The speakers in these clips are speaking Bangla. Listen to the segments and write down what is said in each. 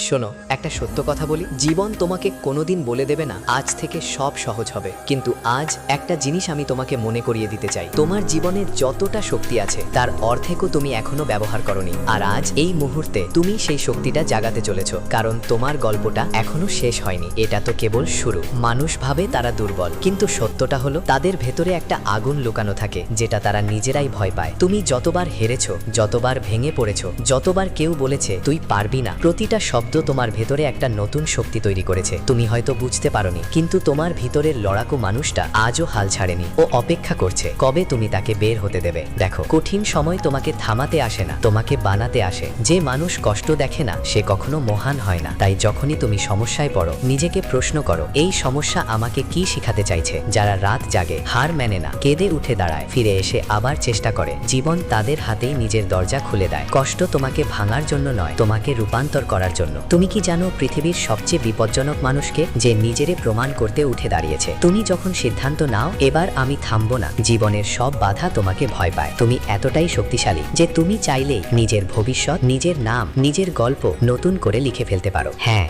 শোনো, একটা সত্য কথা বলি, জীবন তোমাকে কোনোদিন বলে দেবে না আজ থেকে সব সহজ হবে, কিন্তু আজ একটা জিনিস আমি তোমাকে মনে করিয়ে দিতে চাই। তোমার জীবনে যতটা শক্তি আছে তার অর্ধেকও তুমি এখনো ব্যবহার করনি, আর আজ এই মুহূর্তে তুমি সেই শক্তিটা জাগাতে চলেছো, কারণ তোমার গল্পটা এখনো শেষ হয়নি। এটা তো কেবল শুরু। মানুষ ভাবে তারা দুর্বল, কিন্তু সত্যটা হলো তাদের ভেতরে একটা আগুন লুকানো থাকে যেটা তারা নিজেরাই ভয় পায়। তুমি যতবার হেরেছো, যতবার ভেঙে পড়েছো, যতবার কেউ বলেছে তুই পারবি না, প্রতিটা শব্দ তোমার ভেতরে একটা নতুন শক্তি তৈরি করেছে। তুমি হয়তো বুঝতে পারোনি, কিন্তু তোমার ভিতরের লড়াকু মানুষটা আজও হাল ছাড়েনি। ও অপেক্ষা করছে কবে তুমি তাকে বের হতে দেবে। দেখো, কঠিন সময় তোমাকে থামাতে আসে না, তোমাকে বানাতে আসে। যে মানুষ কষ্ট দেখে না সে কখনো মহান হয় না। তাই যখনই তুমি সমস্যায় পড়ো, নিজেকে প্রশ্ন করো, এই সমস্যা আমাকে কি শিখাতে চাইছে? যারা রাত জাগে, হার মেনে না, কেঁদে উঠে দাঁড়ায়, ফিরে এসে আবার চেষ্টা করে, জীবন তাদের হাতেই নিজের দরজা খুলে দেয়। কষ্ট তোমাকে ভাঙার জন্য নয়, তোমাকে রূপান্তর করার জন্য। তুমি কি জানো পৃথিবীর সবচেয়ে বিপজ্জনক মানুষকে? যে নিজেরে প্রমাণ করতে উঠে দাঁড়িয়েছে। তুমি যখন সিদ্ধান্ত নাও এবার আমি থামবো না, জীবনের সব বাধা তোমাকে ভয় পায়। তুমি এতটাই শক্তিশালী যে তুমি চাইলেই নিজের ভবিষ্যৎ, নিজের নাম, নিজের গল্প নতুন করে লিখে ফেলতে পারো। হ্যাঁ,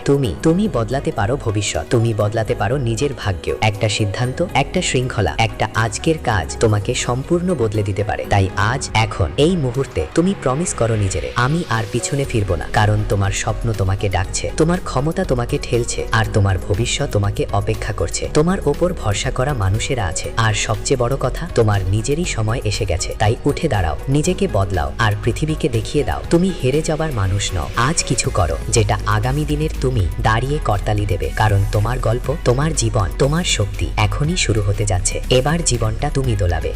তুমি বদলাতে পারো ভবিষ্যৎ, তুমি বদলাতে পারো নিজের ভাগ্য। একটা সিদ্ধান্ত, একটা শৃঙ্খলা, একটা আজকের কাজ তোমাকে সম্পূর্ণ বদলে দিতে পারে। তাই আজ, এখন, এই মুহূর্তে তুমি প্রমিস করো নিজেরে, আমি আর পিছনে ফিরবো না। কারণ তোমার স্বপ্ন তোমাকে ডাকছে, তোমার ক্ষমতা তোমাকে ঠেলছে, আর তোমার ভবিষ্যৎ তোমাকে অপেক্ষা করছে। তোমার ওপর ভরসা করা মানুষেরা আছে, আর সবচেয়ে বড় কথা, তোমার নিজেরই সময় এসে গেছে। তাই উঠে দাঁড়াও, নিজেকে বদলাও, আর পৃথিবীকে দেখিয়ে দাও তুমি হেরে যাবার মানুষ নও। আজ কিছু করো যেটা আগামী দিনের তুমি দাঁড়িয়ে করতালি দেবে, কারণ তোমার গল্প, তোমার জীবন, তোমার শক্তি এখনই শুরু হতে যাচ্ছে। এবার জীবনটা তুমি দোলাবে।